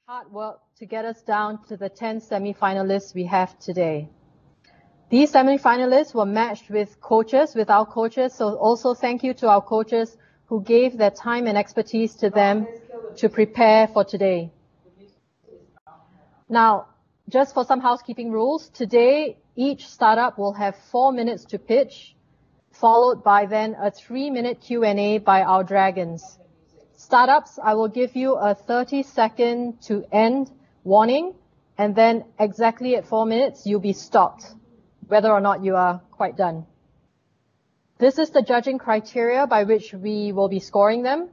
hard work to get us down to the 10 semi-finalists we have today. These semi-finalists were matched with our coaches, so also thank you to our coaches who gave their time and expertise to them to prepare for today. Now, just for some housekeeping rules, today each startup will have 4 minutes to pitch, followed by then a 3-minute Q&A by our dragons. Startups, I will give you a 30-second to end warning, and then exactly at 4 minutes, you'll be stopped, whether or not you are quite done. This is the judging criteria by which we will be scoring them.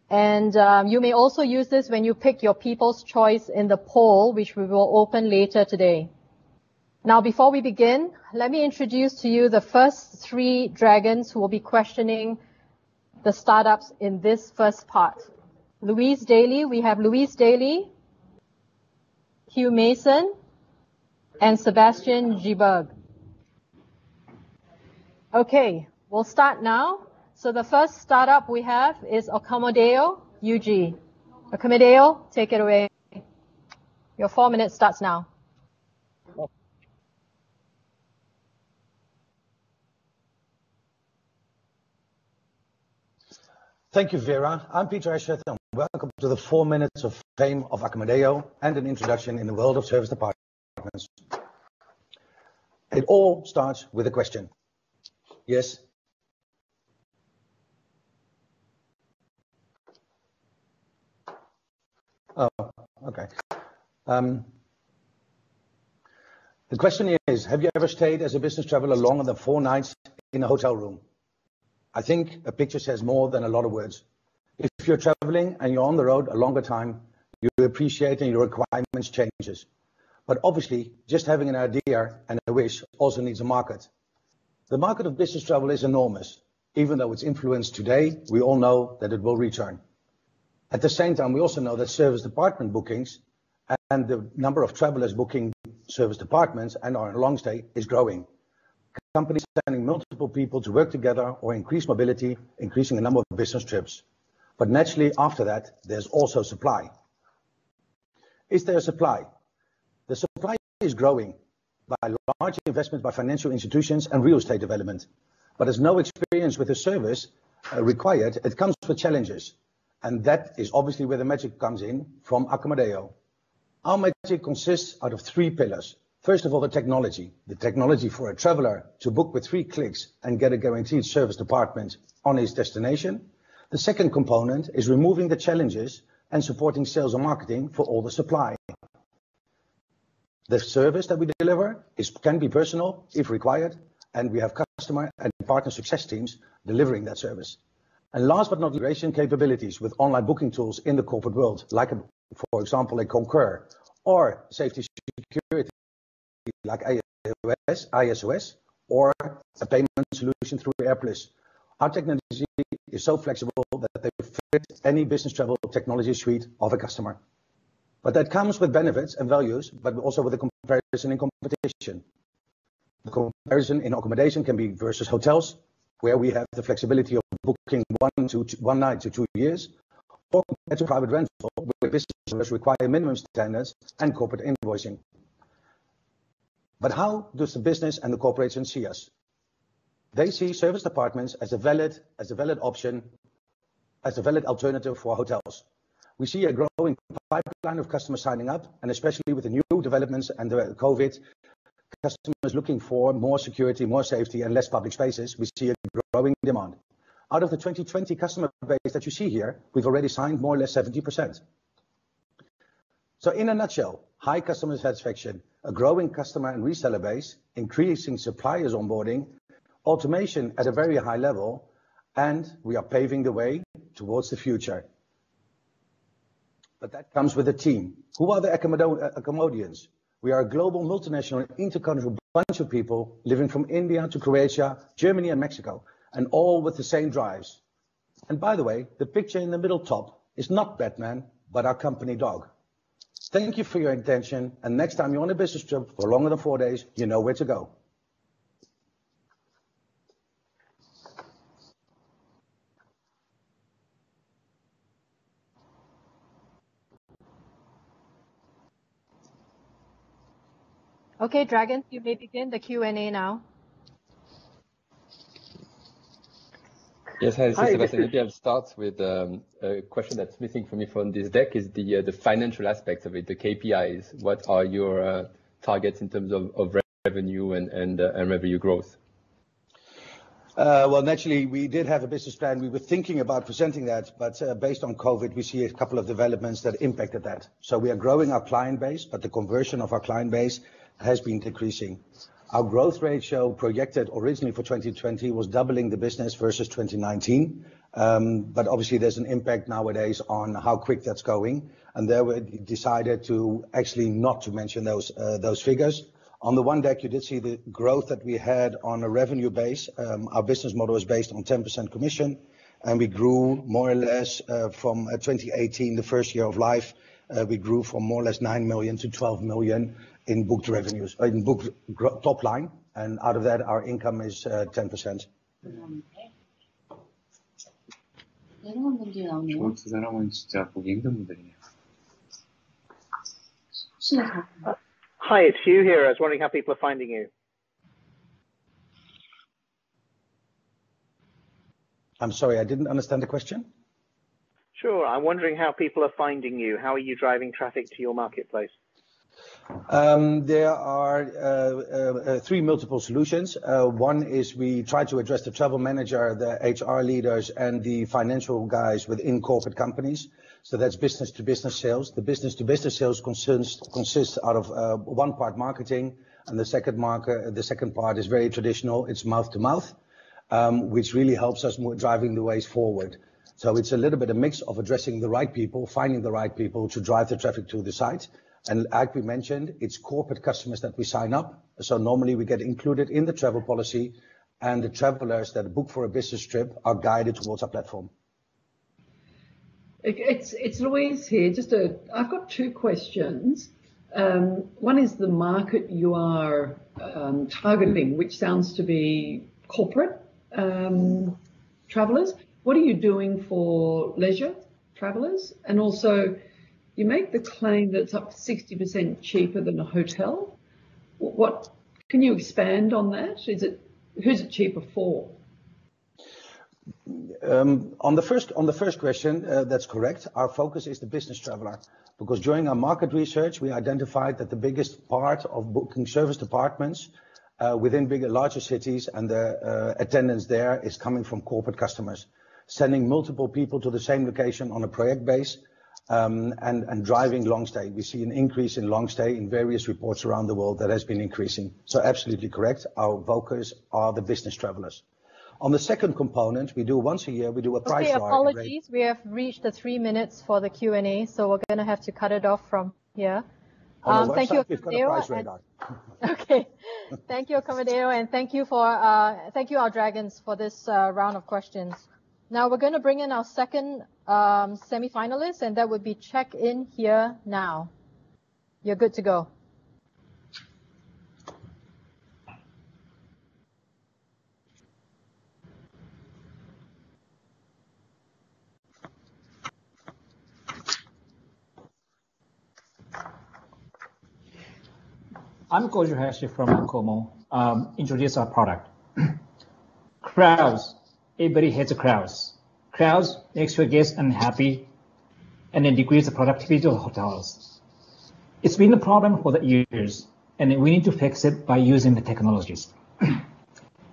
And you may also use this when you pick your people's choice in the poll, which we will open later today. Now, before we begin, let me introduce to you the first 3 dragons who will be questioning the startups in this first part. Louise Daly, we have Louise Daly, Hugh Mason, and Sebastian Giberg. Okay, we'll start now. So the first startup we have is Accommodeo UG. Accommodeo, take it away. Your 4 minutes starts now. Thank you, Vera. I'm Peter Escheth, and welcome to the 4 minutes of fame of Accommodeo and an introduction in the world of service departments. It all starts with a question. Yes? Oh, okay. The question is, have you ever stayed as a business traveler longer than 4 nights in a hotel room? I think a picture says more than a lot of words. If you're traveling and you're on the road a longer time, you appreciate and your requirements changes. But obviously, just having an idea and a wish also needs a market. The market of business travel is enormous. Even though it's influenced today, we all know that it will return. At the same time, we also know that service department bookings and the number of travelers booking service departments and are in long stay is growing. Companies sending multiple people to work together or increase mobility, increasing the number of business trips. But naturally, after that, there's also supply. Is there a supply? The supply is growing by large investment by financial institutions and real estate development. But as no experience with the service required, it comes with challenges. And that is obviously where the magic comes in from Accommodeo. Our magic consists out of 3 pillars. First of all, the technology for a traveler to book with 3 clicks and get a guaranteed service department on his destination. The second component is removing the challenges and supporting sales and marketing for all the supply. The service that we deliver can be personal if required, and we have customer and partner success teams delivering that service. And last but not least, integration capabilities with online booking tools in the corporate world, like, for example, a Concur, or safety security, like ISOS, or a payment solution through AirPlus. Our technology is so flexible that they fit any business travel technology suite of a customer. But that comes with benefits and values, but also with a comparison in competition. The comparison in accommodation can be versus hotels, where we have the flexibility of booking 1 night to 2 years, or compared to private rental, where businesses require minimum standards and corporate invoicing. But how does the business and the corporation see us? They see service departments as a valid option, as a valid alternative for hotels. We see a growing pipeline of customers signing up, and especially with the new developments and the COVID, customers looking for more security, more safety, and less public spaces. We see a growing demand. Out of the 2020 customer base that you see here, we've already signed more or less 70%. So in a nutshell, high customer satisfaction, a growing customer and reseller base, increasing suppliers onboarding, automation at a very high level, and we are paving the way towards the future. But that comes with a team. Who are the Accommodians? We are a global, multinational, intercultural bunch of people living from India to Croatia, Germany and Mexico, and all with the same drives. And by the way, the picture in the middle top is not Batman, but our company dog. Thank you for your attention, and next time you're on a business trip for longer than 4 days, you know where to go. Okay, Dragon, you may begin the Q&A now. Yes, hi, this is Sebastian. Maybe I'll start with a question that's missing for me from this deck is the financial aspects of it, the KPIs. What are your targets in terms of revenue and revenue growth? Well, naturally, we did have a business plan. We were thinking about presenting that, but based on COVID, we see a couple of developments that impacted that. So we are growing our client base, but the conversion of our client base has been decreasing. Our growth ratio projected originally for 2020 was doubling the business versus 2019. But obviously there's an impact nowadays on how quick that's going. And there we decided to actually not to mention those figures. On the one deck, you did see the growth that we had on a revenue base. Our business model is based on 10% commission, and we grew more or less from 2018, the first year of life, we grew from more or less 9 million to 12 million in booked revenues, in booked top line, and out of that, our income is 10%. Hi, it's Hugh here. I was wondering how people are finding you. I'm sorry, I didn't understand the question. Sure, I'm wondering how people are finding you. How are you driving traffic to your marketplace? There are three multiple solutions. One is we try to address the travel manager, the HR leaders, and the financial guys within corporate companies. So that's business to business sales. The business to business sales consists out of one part marketing, and the second part is very traditional. It's mouth to mouth, which really helps us more driving the ways forward. So it's a little bit a mix of addressing the right people, finding the right people to drive the traffic to the site. And like we mentioned, it's corporate customers that we sign up. So normally we get included in the travel policy, and the travelers that book for a business trip are guided towards our platform. It's Louise here. I've got two questions. One is the market you are targeting, which sounds to be corporate travelers. What are you doing for leisure travelers? And also, you make the claim that it's up to 60% cheaper than a hotel. What can you expand on that? Who's it cheaper for? On the first question, that's correct. Our focus is the business traveler, because during our market research, we identified that the biggest part of booking service departments within larger cities and the attendance there is coming from corporate customers, sending multiple people to the same location on a project base. And driving long stay. We see an increase in long stay in various reports around the world that has been increasing. So absolutely correct. Our focus are the business travelers. On the second component, we do once a year, we do a price rise. Okay, apologies. We have reached the 3 minutes for the Q&A, so we're going to have to cut it off from here. Thank you, Amadeo. Okay. Thank you, Amadeo, and thank you our dragons for this round of questions. Now we're going to bring in our second semi-finalist, and that would be check in here now. You're good to go. I'm Kojo Hashi from Komo. Introduce our product. Crowds. Everybody hates the crowds. Crowds makes your guests unhappy and then decrease the productivity of hotels. It's been a problem for the years, and we need to fix it by using the technologies.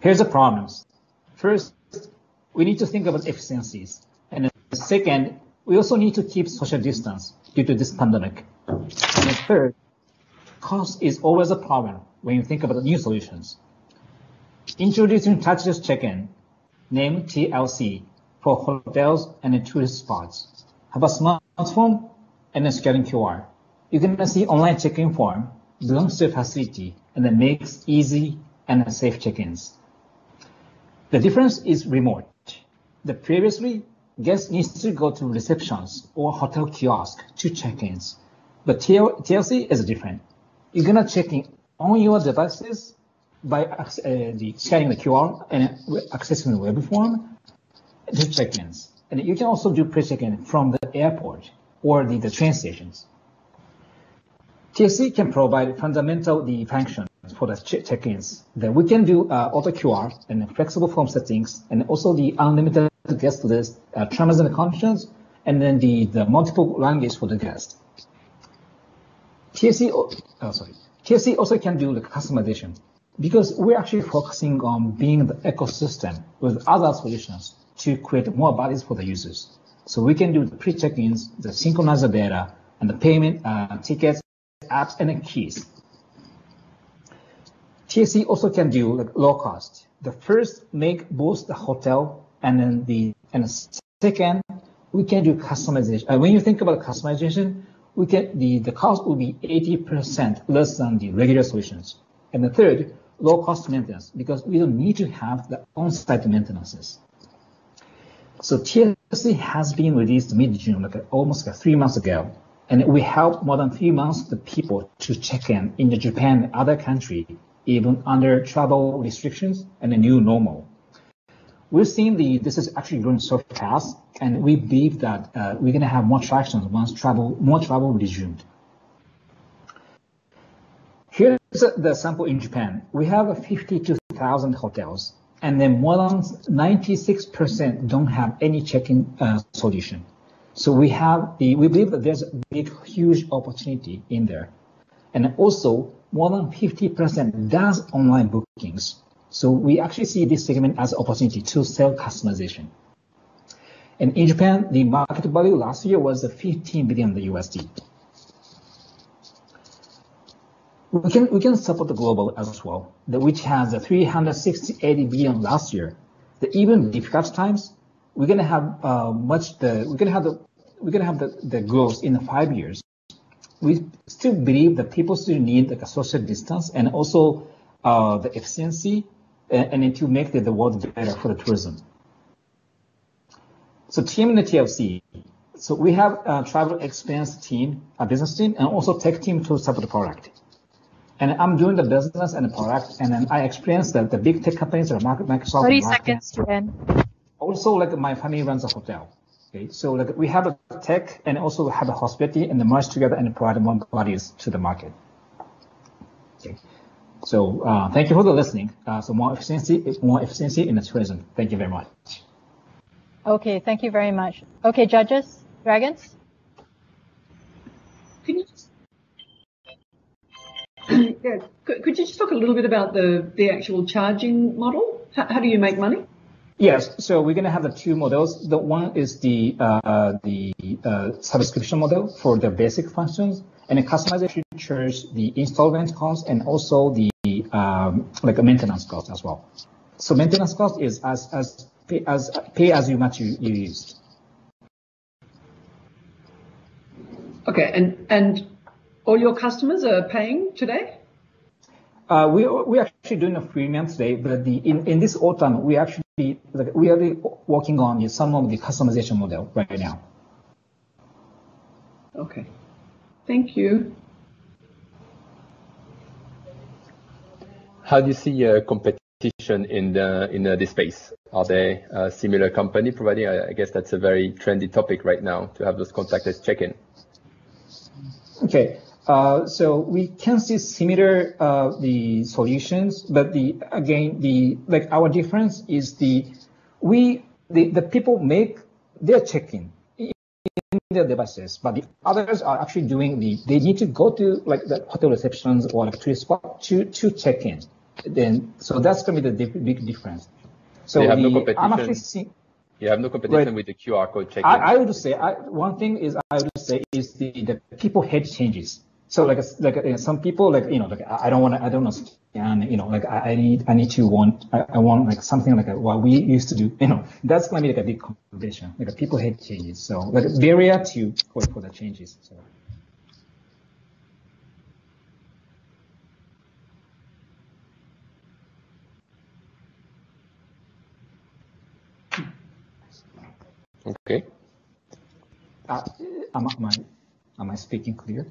Here's the problems. First, we need to think about efficiencies. And then second, we also need to keep social distance due to this pandemic. And then third, cost is always a problem when you think about new solutions. Introducing touchless check-in, named TLC, for hotels and tourist spots. Have a smartphone and a scanning QR. You can see online check-in form, belongs to a facility, and then makes easy and safe check-ins. The difference is remote. Previously, guests need to go to receptions or hotel kiosk to check-ins. But TLC is different. You're gonna check in on your devices by scanning the QR and accessing the web form to check-ins. And you can also do pre-check-in from the airport or the train stations. TSC can provide fundamental the functions for the check-ins. That we can do auto QR and flexible form settings, and also the unlimited guest list, terms and conditions, and then the multiple languages for the guest. TSC also can do the customization, because we're actually focusing on being the ecosystem with other solutions to create more values for the users. So we can do the pre-check-ins, the synchronize the data, and the payment, tickets, apps, and the keys. TSC also can do like low cost. The first make both the hotel and then the second we can do customization. When you think about customization, we can the cost will be 80% less than the regular solutions. And the third, low cost maintenance, because we don't need to have the on-site maintenances. So TSC has been released mid-June, almost 3 months ago, and we help more than 3 months the people to check in the Japan and other country, even under travel restrictions and a new normal. We're seeing this is actually growing so fast, and we believe that we're going to have more traction once more travel resumed. Here's the sample in Japan. We have 52,000 hotels, and then more than 96% don't have any check-in solution. So we believe that there's a huge opportunity in there. And also, more than 50% does online bookings. So we actually see this segment as an opportunity to sell customization. And in Japan, the market value last year was $15 billion USD. We can support the global as well, which has a 368 billion last year. Even difficult times, we're gonna have the growth in 5 years. We still believe that people still need like a social distance and also the efficiency and to make the world better for the tourism. So team in the TLC. So we have a travel experience team, a business team, and also tech team to support the product. And I'm doing the business and the product, and then I experienced that the big tech companies are Microsoft. 30 seconds to end. Also, like my family runs a hotel. Okay, so like we have a tech and also have a hospitality and merge together and provide more values to the market. Okay, so thank you for the listening. So more efficiency in the tourism. Thank you very much. Okay, thank you very much. Okay, judges, dragons. Can you just could you just talk a little bit about the actual charging model? How do you make money? Yes, so we're going to have the two models. The one is the subscription model for the basic functions, and the customization features the installment cost and also the like a maintenance cost as well. So maintenance cost is as pay as you much you used. Okay, and all your customers are paying today? We're actually doing a freemium today, but in this autumn we are working on some of the customization model right now. Okay, thank you. How do you see competition in this space? Are they a similar company providing? I guess that's a very trendy topic right now to have those contactless check-in. Okay. So we can see similar the solutions, but our difference is the people make their check-in in their devices, but the others are actually doing they need to go to like the hotel receptions or like tourist spot to check in. Then so that's gonna be the big difference. So you have no competition. I'm actually seeing. You have no competition with the QR code check-in. I would say one thing is the people hate changes. So like some people I don't want to scan, I want like something like what we used to do, that's going to be like a big competition. Like people hate changes. So like a barrier to for the changes. So. Okay. Am I speaking clear?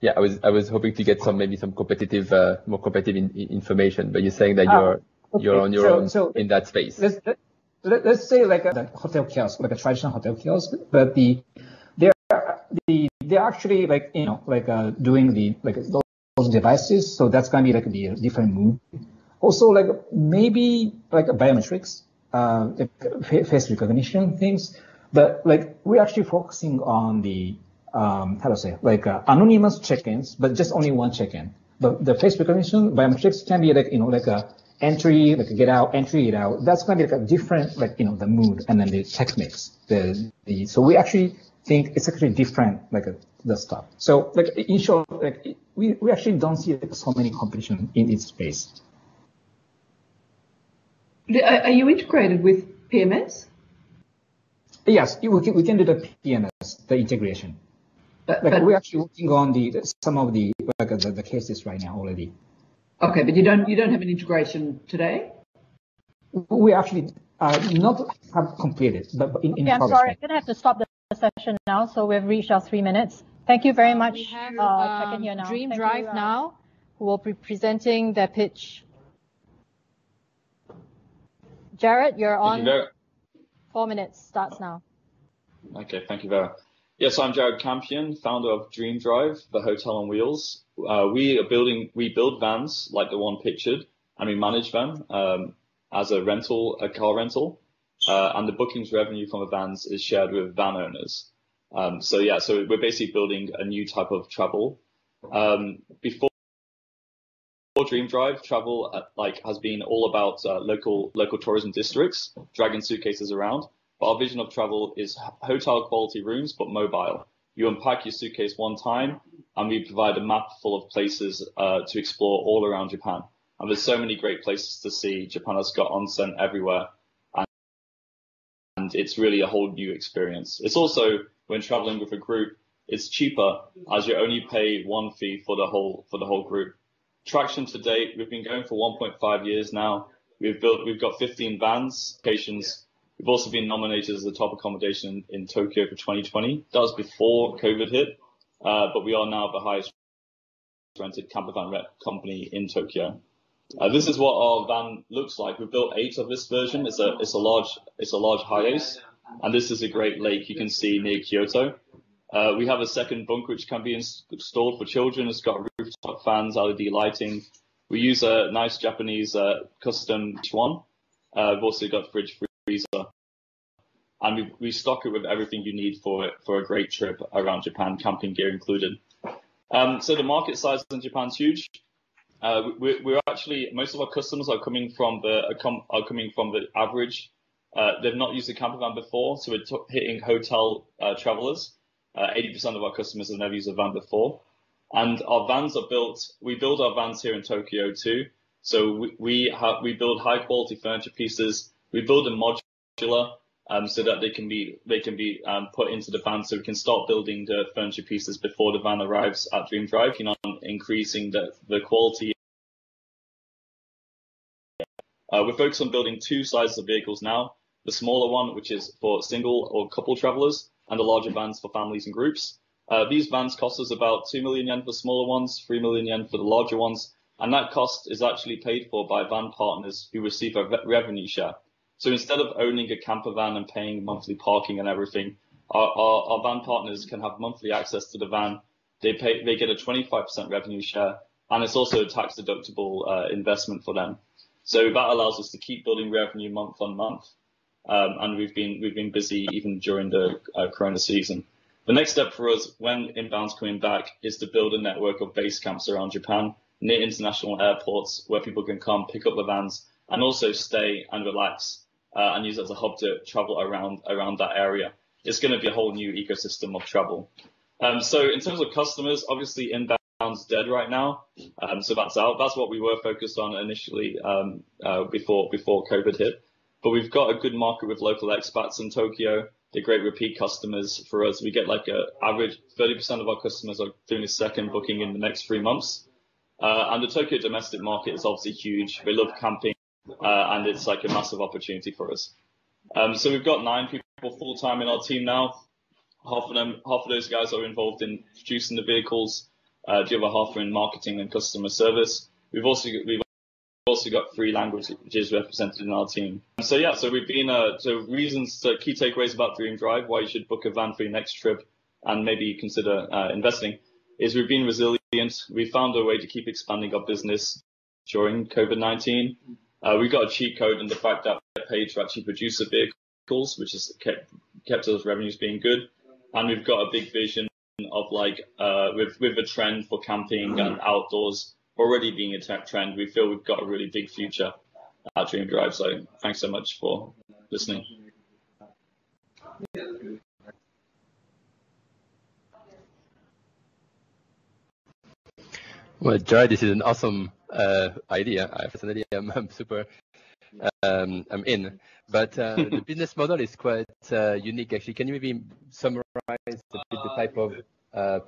Yeah, I was hoping to get maybe some competitive, more competitive information, but you're saying that you're on your own in that space. Let's say like a hotel kiosk, like a traditional hotel kiosk, but the they're actually doing the those devices. So that's going to be like the different mood. Also, like maybe like biometrics, face recognition things. But like we're actually focusing on the anonymous check-ins, but just only one check-in. The face recognition biometrics can be like a entry, like a get out, entry, get out. That's going to be like a different, the mood and then the techniques. So we actually think it's actually different, the stuff. So like in short, like we actually don't see so many competition in its space. Are you integrated with PMS? Yes, we can do the PMS, the integration. But we're actually working on some of the cases right now already. Okay, but you don't have an integration today? We actually not have completed, but in I'm sorry, I'm going to have to stop the session now. So we've reached our 3 minutes. Thank you very much. Check in here now. Dream Drive now, who will be presenting their pitch. Jared, you're on. 4 minutes starts now. Okay, thank you, Vera. Yes, I'm Jared Campion, founder of Dream Drive, the hotel on wheels. We build vans like the one pictured, and we manage them as a car rental. And the bookings revenue from the vans is shared with van owners. So we're basically building a new type of travel. Before Dream Drive, travel has been all about local tourism districts, dragging suitcases around. But our vision of travel is hotel quality rooms, but mobile. You unpack your suitcase one time, and we provide a map full of places to explore all around Japan. And there's so many great places to see. Japan has got onsen everywhere, and it's really a whole new experience. It's also, when traveling with a group, it's cheaper as you only pay one fee for the whole group. Traction to date, we've been going for 1.5 years now. We've got 15 vans, locations. We've also been nominated as the top accommodation in Tokyo for 2020. That was before COVID hit, but we are now the highest rented camper van company in Tokyo. This is what our van looks like. We've built 8 of this version. It's a large Hiace, and this is a great lake you can see near Kyoto. We have a second bunk which can be installed for children. It's got rooftop fans, LED lighting. We use a nice Japanese custom one. We've also got fridge freezer, and we stock it with everything you need for a great trip around Japan, camping gear included. So the market size in Japan is huge. We're actually, most of our customers are coming from the average. They've not used a camper van before, so we're hitting hotel travelers. 80% of our customers have never used a van before. And our vans are built, we build our vans here in Tokyo too. So we build high quality furniture pieces. We build them modular so that they can be put into the van, so we can start building the furniture pieces before the van arrives at Dream Drive, increasing the quality. We're focused on building 2 sizes of vehicles now. The smaller one, which is for single or couple travelers, and the larger vans for families and groups. These vans cost us about 2 million yen for the smaller ones, 3 million yen for the larger ones. And that cost is actually paid for by van partners who receive a revenue share. So instead of owning a camper van and paying monthly parking and everything, our van partners can have monthly access to the van. They get a 25% revenue share, and it's also a tax deductible investment for them. So that allows us to keep building revenue month on month. And we've been busy even during the Corona season. The next step for us, when inbound's coming back, is to build a network of base camps around Japan, near international airports, where people can come pick up the vans and also stay and relax and use it as a hub to travel around that area. It's going to be a whole new ecosystem of travel. So in terms of customers, obviously inbound's dead right now. So that's out. That's what we were focused on initially before COVID hit. But we've got a good market with local expats in Tokyo. They're great repeat customers for us. We get like an average 30% of our customers are doing a second booking in the next 3 months. And the Tokyo domestic market is obviously huge. We love camping, and it's like a massive opportunity for us. So we've got 9 people full time in our team now. Half of those guys are involved in producing the vehicles. The other half are in marketing and customer service. We've also got 3 languages represented in our team. So we've been, key takeaways about Dream Drive, why you should book a van for your next trip. and maybe consider investing, is we've been resilient. We found a way to keep expanding our business during COVID-19. We got a cheat code in the fact that we get paid to actually produce the vehicles, which has kept those revenues being good. And we've got a big vision of like, with a trend for camping and outdoors already being a tech trend, we feel we've got a really big future at Dream Drive. So thanks so much for listening. Well, Jared, this is an awesome idea. I personally am super I'm in. But the business model is quite unique, actually. Can you maybe summarize a bit the type of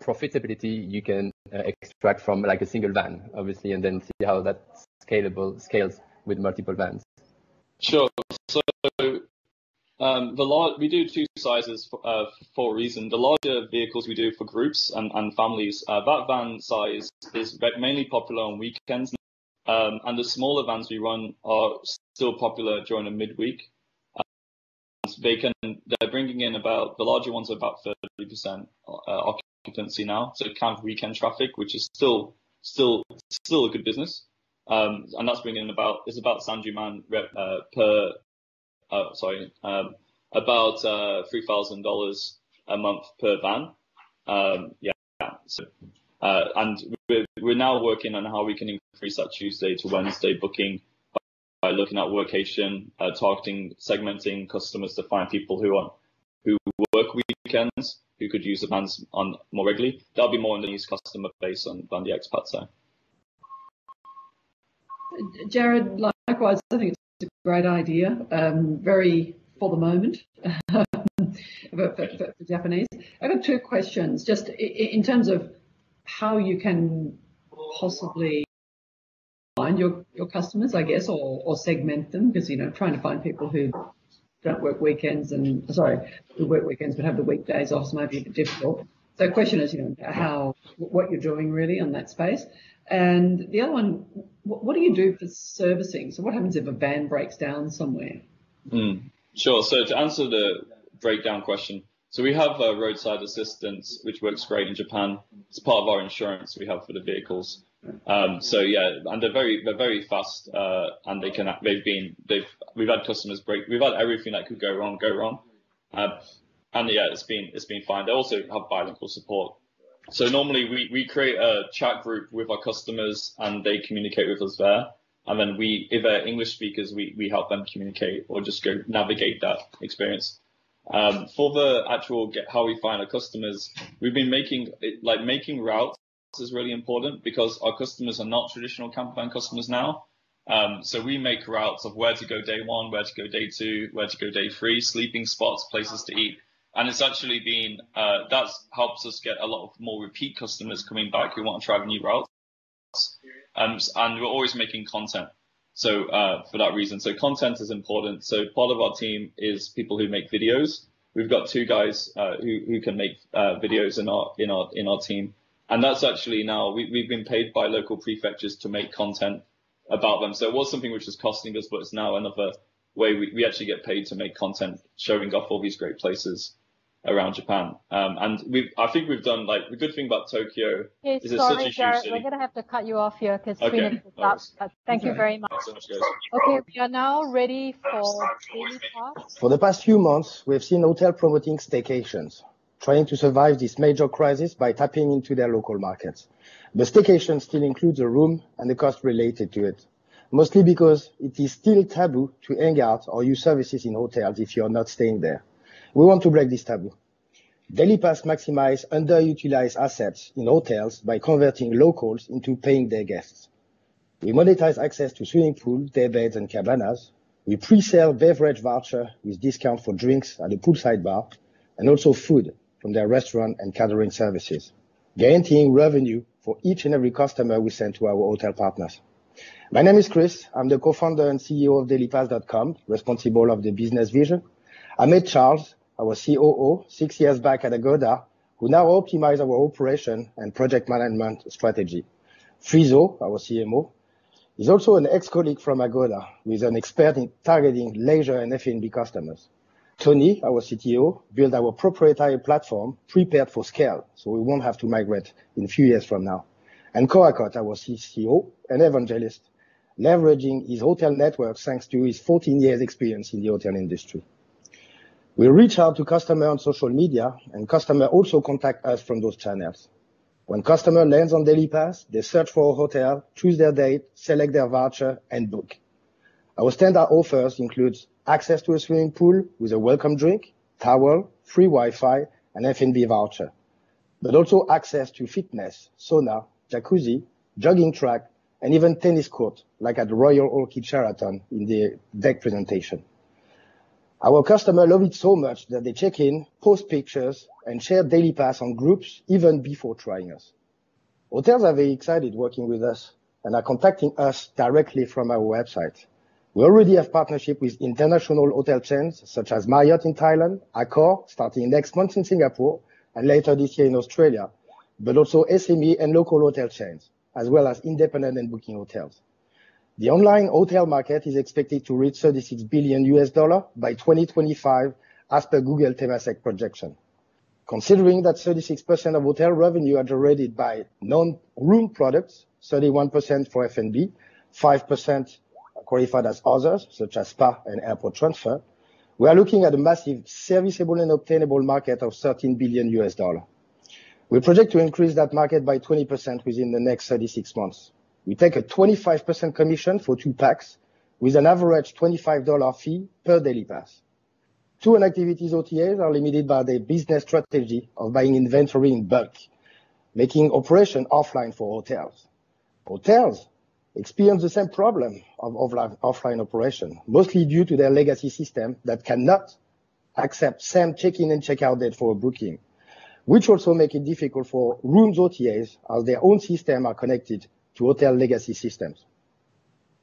profitability you can extract from like a single van, obviously, and then see how that scales with multiple vans? Sure. So we do two sizes for a reason. The larger vehicles we do for groups and families, that van size is mainly popular on weekends. And the smaller vans we run are still popular during the midweek. They're bringing in about, the larger ones are about 30% occupancy now. So kind of weekend traffic, which is still a good business. And that's bringing in about Sanjuman about $3,000 a month per van. So, and we're now working on how we can increase that Tuesday to Wednesday booking by looking at workation, targeting, segmenting customers to find people who work weekends, who could use the vans on more regularly. That'll be more in the new customer base than the expat side. Jared, likewise, I think it's a great idea. Very for the moment for Japanese. I've got two questions, just in terms of how you can possibly find your customers, I guess, or segment them, because, you know, trying to find people who don't work weekends who work weekends but have the weekdays off might be a bit difficult. So the question is, you know, what you're doing really on that space. And the other one, what do you do for servicing? So what happens if a van breaks down somewhere? Sure. So to answer the breakdown question, so we have Roadside Assistance, which works great in Japan. It's part of our insurance we have for the vehicles. So yeah, and they're very fast, and we've had customers we've had everything that could go wrong. And yeah, it's been fine. They also have bilingual support. So normally we create a chat group with our customers and they communicate with us there. And then if they're English speakers, we help them communicate or just go navigate that experience. For the actual how we find our customers, we've been making routes is really important because our customers are not traditional campervan customers now. So we make routes of where to go day one, where to go day two, where to go day three, sleeping spots, places to eat. And it's actually been, that helps us get a lot of more repeat customers coming back who want to try new routes. And we're always making content. So for that reason, so content is important. So part of our team is people who make videos. We've got two guys who can make videos in our team. And that's actually now, we've been paid by local prefectures to make content about them. So it was something which was costing us, but it's now another way we actually get paid to make content showing off all these great places around Japan. And I think we've done, like, the good thing about Tokyo is it's such a huge Jared, city. we're going to have to cut you off here because Okay. Thank you very much. Thanks so much, guys. Okay, we are now ready for Daily Pass. For the past few months, we've seen hotels promoting staycations, trying to survive this major crisis by tapping into their local markets. The staycation still includes a room and the cost related to it, mostly because it is still taboo to hang out or use services in hotels if you're not staying there. We want to break this taboo. Daily Pass maximize underutilized assets in hotels by converting locals into paying day guests. We monetize access to swimming pool, day beds, and cabanas. We pre-sell beverage voucher with discount for drinks at the poolside bar, and also food from their restaurant and catering services, guaranteeing revenue for each and every customer we send to our hotel partners. My name is Chris. I'm the co-founder and CEO of dailypass.com, responsible of the business vision. I met Charles, our COO, 6 years back at Agoda, who now optimize our operation and project management strategy. Frizo, our CMO, is also an ex-colleague from Agoda, who is an expert in targeting leisure and F&B customers. Tony, our CTO, built our proprietary platform prepared for scale, so we won't have to migrate in a few years from now. And Koakot, our CCO and evangelist, leveraging his hotel network thanks to his 14 years experience in the hotel industry. We reach out to customers on social media, and customers also contact us from those channels. When customer lands on Daily Pass, they search for a hotel, choose their date, select their voucher, and book. Our standard offers includes access to a swimming pool with a welcome drink, towel, free Wi-Fi, and F&B voucher, but also access to fitness, sauna, jacuzzi, jogging track, and even tennis court, like at the Royal Orchid Sheraton in the deck presentation. Our customers love it so much that they check in, post pictures, and share Daily Pass on groups even before trying us. Hotels are very excited working with us and are contacting us directly from our website. We already have partnership with international hotel chains such as Marriott in Thailand, Accor starting next month in Singapore, and later this year in Australia, but also SME and local hotel chains, as well as independent and booking hotels. The online hotel market is expected to reach $36 billion by 2025, as per Google Temasek projection. Considering that 36% of hotel revenue are generated by non-room products, 31% for F&B, 5% qualified as others, such as spa and airport transfer, we are looking at a massive serviceable and obtainable market of $13 billion. We project to increase that market by 20% within the next 36 months. We take a 25% commission for 2 packs with an average $25 fee per Daily Pass. Tour and activities OTAs are limited by their business strategy of buying inventory in bulk, making operation offline for hotels. Hotels experience the same problem of offline operation, mostly due to their legacy system that cannot accept same check-in and check-out date for a booking, which also make it difficult for rooms OTAs as their own system are connected to hotel legacy systems.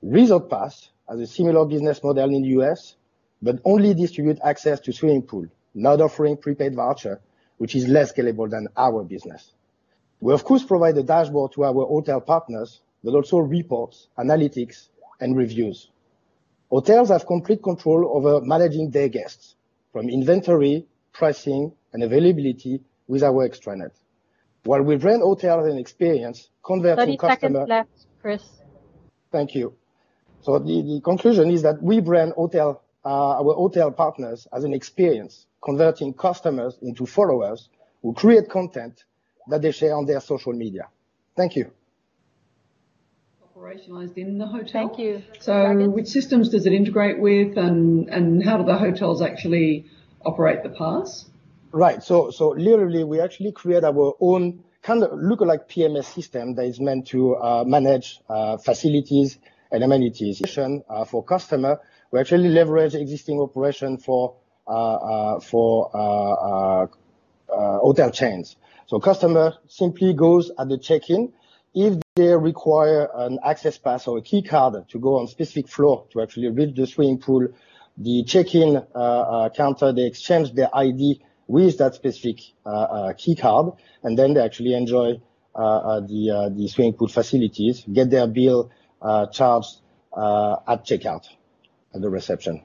Resort Pass has a similar business model in the US, but only distribute access to swimming pool, not offering prepaid voucher, which is less scalable than our business. We of course provide a dashboard to our hotel partners, but also reports, analytics, and reviews. Hotels have complete control over managing their guests, from inventory, pricing, and availability with our extranet. While we brand hotels and experience, converting 30 customers... seconds left, Chris. Thank you. So the conclusion is that we brand our hotel partners as an experience, converting customers into followers who create content that they share on their social media. Thank you. Operationalized in the hotel. Thank you. So which systems does it integrate with, and how do the hotels actually operate the pass? Right. So literally, we actually create our own kind of lookalike PMS system that is meant to manage facilities and amenities. For customer, we actually leverage existing operation for hotel chains. So customer simply goes at the check-in. If they require an access pass or a key card to go on specific floor to actually reach the swimming pool, the check-in counter, they exchange their ID with that specific key card, and then they actually enjoy the swimming pool facilities, get their bill charged at checkout at the reception.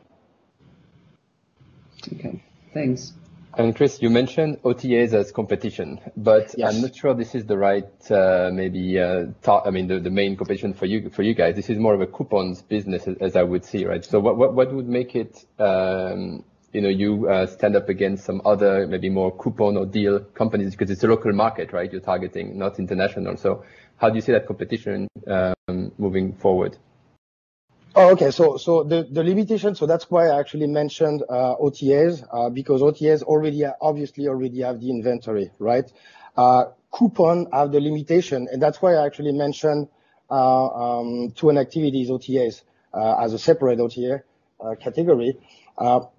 Okay, thanks. And Chris, you mentioned OTAs as competition, but yes. I'm not sure this is the right the main competition for you guys. This is more of a coupons business, as I would see, right? So what would make it stand up against some other maybe more coupon or deal companies, because it's a local market, right? You're targeting, not international. So how do you see that competition moving forward? Oh, okay. So the limitation, so that's why I actually mentioned OTAs, because OTAs obviously already have the inventory, right? Coupon have the limitation, and that's why I actually mentioned tour and activities OTAs as a separate OTA category,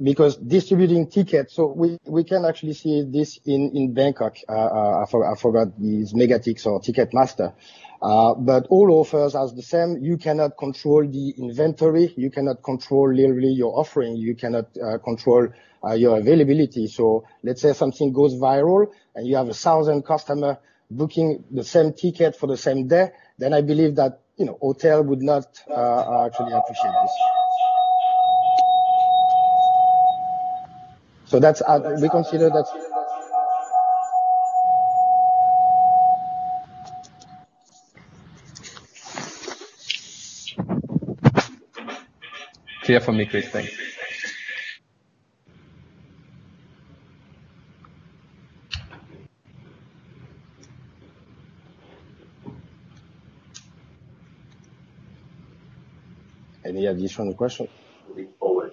because distributing tickets, so we can actually see this in Bangkok. I forgot these Megatix or Ticketmaster. But all offers are the same. You cannot control the inventory. You cannot control literally your offering. You cannot control your availability. So let's say something goes viral and you have 1,000 customers booking the same ticket for the same day, then I believe that, hotel would not actually appreciate this. So that's we consider that. Clear for me, Chris. Thanks. Any additional question? Moving forward.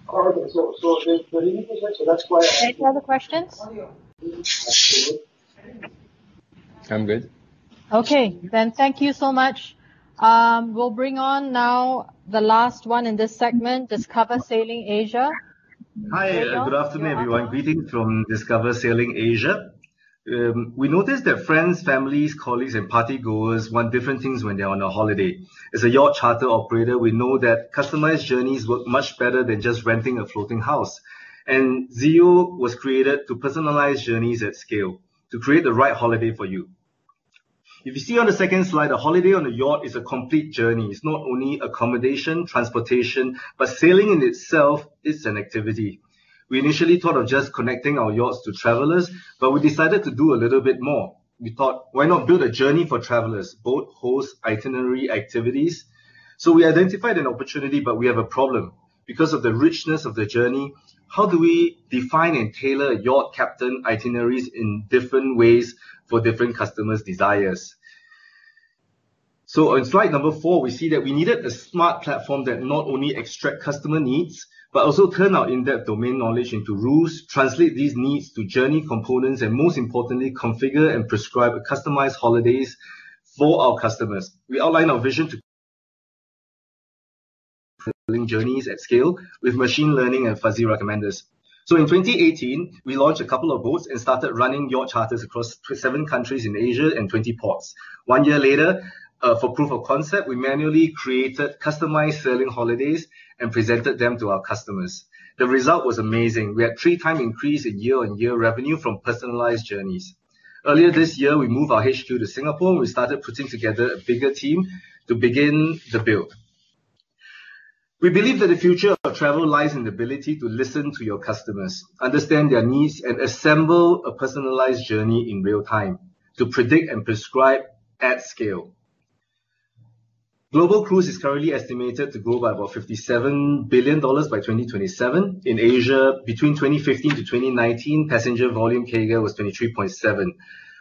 Okay, so the limit, so that's why. Any other questions? I'm good. Okay, then thank you so much. We'll bring on now the last one in this segment, Discover Sailing Asia. Hi, good afternoon, everyone. Greetings from Discover Sailing Asia. We noticed that friends, families, colleagues, and party goers want different things when they're on a holiday. As a yacht charter operator, we know that customized journeys work much better than just renting a floating house. And Zio was created to personalize journeys at scale, to create the right holiday for you. If you see on the second slide, a holiday on a yacht is a complete journey. It's not only accommodation, transportation, but sailing in itself is an activity. We initially thought of just connecting our yachts to travelers, but we decided to do a little bit more. We thought, why not build a journey for travelers, boat, host, itinerary, activities? So we identified an opportunity, but we have a problem. Because of the richness of the journey, how do we define and tailor yacht captain itineraries in different ways for different customers' desires? So on slide number 4, we see that we needed a smart platform that not only extract customer needs, but also turn our in-depth domain knowledge into rules, translate these needs to journey components, and most importantly, configure and prescribe customized holidays for our customers. We outline our vision to journeys at scale with machine learning and fuzzy recommenders. So in 2018, we launched a couple of boats and started running yacht charters across 7 countries in Asia and 20 ports. 1 year later, for proof of concept, we manually created customized sailing holidays and presented them to our customers. The result was amazing. We had 3-time increase in year-on-year revenue from personalized journeys. Earlier this year, we moved our HQ to Singapore and we started putting together a bigger team to begin the build. We believe that the future of travel lies in the ability to listen to your customers, understand their needs, and assemble a personalized journey in real time to predict and prescribe at scale. Global cruise is currently estimated to grow by about $57 billion by 2027. In Asia, between 2015 to 2019, passenger volume CAGR was 23.7.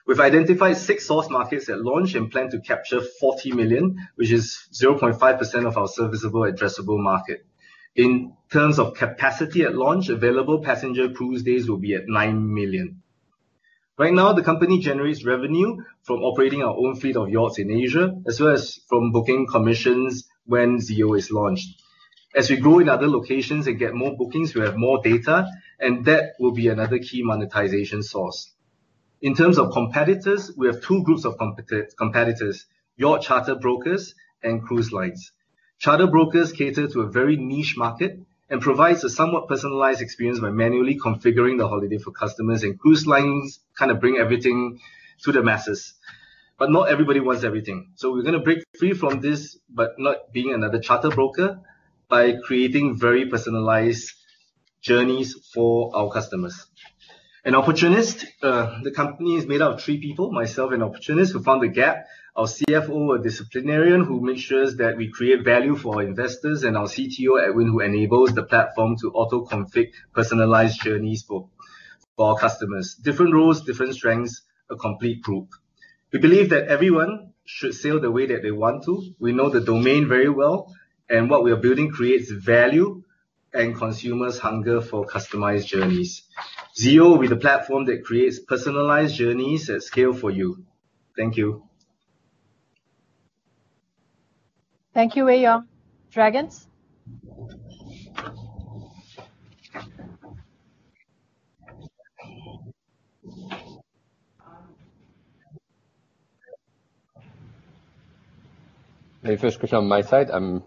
We've identified 6 source markets at launch and plan to capture 40 million, which is 0.5% of our serviceable addressable market. In terms of capacity at launch, available passenger cruise days will be at 9 million. Right now, the company generates revenue from operating our own fleet of yachts in Asia, as well as from booking commissions when Zio is launched. As we grow in other locations and get more bookings, we have more data, and that will be another key monetization source. In terms of competitors, we have 2 groups of competitors, yacht charter brokers and cruise lines. Charter brokers cater to a very niche market and provides a somewhat personalized experience by manually configuring the holiday for customers, and cruise lines kind of bring everything to the masses. But not everybody wants everything. So we're going to break free from this, but not being another charter broker, by creating very personalized journeys for our customers. An opportunist, the company is made up of 3 people, myself, an opportunist who found the gap, our CFO, a disciplinarian who makes sure that we create value for our investors, and our CTO, Edwin, who enables the platform to auto-config personalized journeys for our customers. Different roles, different strengths, a complete group. We believe that everyone should sail the way that they want to. We know the domain very well, and what we are building creates value and consumers' hunger for customized journeys. Zio will be the platform that creates personalized journeys at scale for you. Thank you. Thank you, Wei Yong. Dragons? The first question on my side, I'm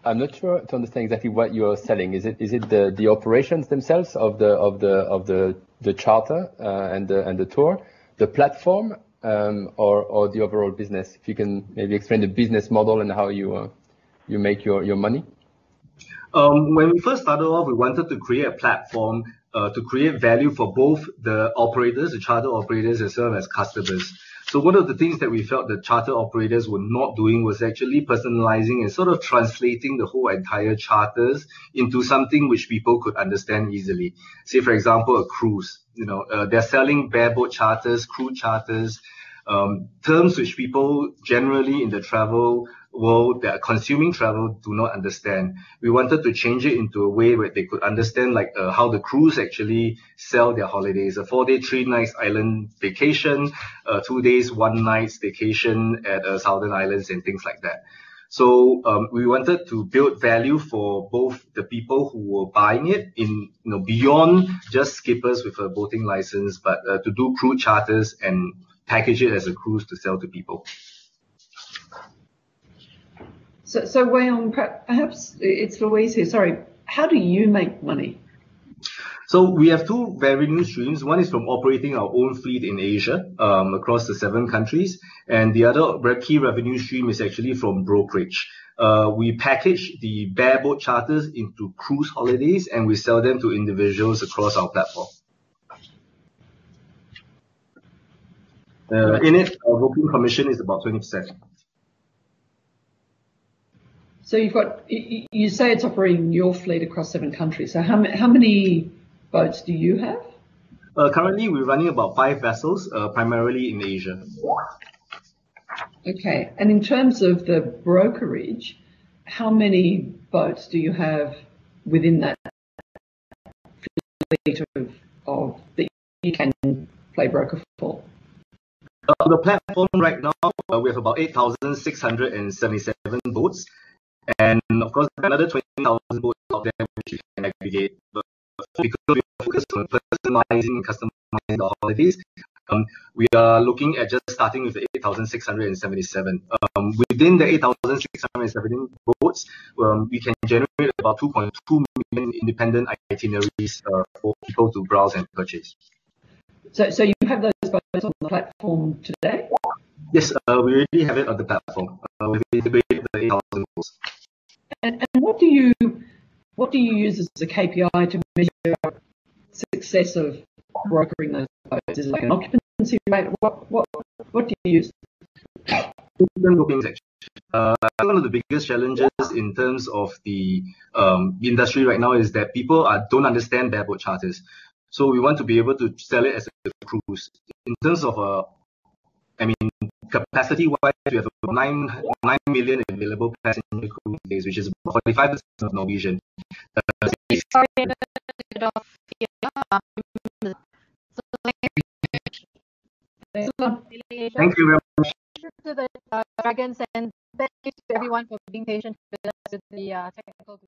not sure to understand exactly what you're selling. Is it the operations themselves of the charter and the tour, the platform, or the overall business? If you can maybe explain the business model and how you make your money. When we first started off, we wanted to create a platform to create value for both the operators, the charter operators, as well as customers. So one of the things that we felt the charter operators were not doing was actually personalizing and sort of translating the whole entire charters into something which people could understand easily. Say, for example, a cruise. They're selling bareboat charters, crew charters, terms which people generally in the travel world that are consuming travel do not understand. We wanted to change it into a way where they could understand how the crews actually sell their holidays. A 4-day, 3 nights island vacation, 2 days, 1 night vacation at Southern Islands and things like that. So we wanted to build value for both the people who were buying it in beyond just skippers with a boating license, but to do crew charters and package it as a cruise to sell to people. So Wei-Ong, perhaps it's Louise here. Sorry, how do you make money? So we have two revenue streams. One is from operating our own fleet in Asia, across the 7 countries, and the other key revenue stream is actually from brokerage. We package the bareboat charters into cruise holidays, and we sell them to individuals across our platform. In it, our booking commission is about 20%. So you say it's operating your fleet across 7 countries. So how many boats do you have? Currently, we're running about 5 vessels, primarily in Asia. Okay. And in terms of the brokerage, how many boats do you have within that fleet of that you can play broker for? On the platform right now, we have about 8,677 boats. And of course, another 20,000 boats out there which you can aggregate. But because we are focused on personalizing and customizing the holidays, we are looking at just starting with the 8,677. Within the 8,677 boats, we can generate about 2.2 million independent itineraries for people to browse and purchase. So you have those boats on the platform today? Yes, we already have it on the platform. We've integrated the 8,000 boats. And what do you use as a KPI to measure success of brokering those boats? Is it like an occupancy rate? What do you use? Bookings, actually. One of the biggest challenges in terms of the industry right now is that people don't understand bareboat charters. So we want to be able to sell it as a cruise. In terms of capacity-wise, we have about 9 million available passenger cruise days, which is about 45% of Norwegian. Sorry, thank you very much. To the Dragons, and thank you to everyone for being patient with us with the technical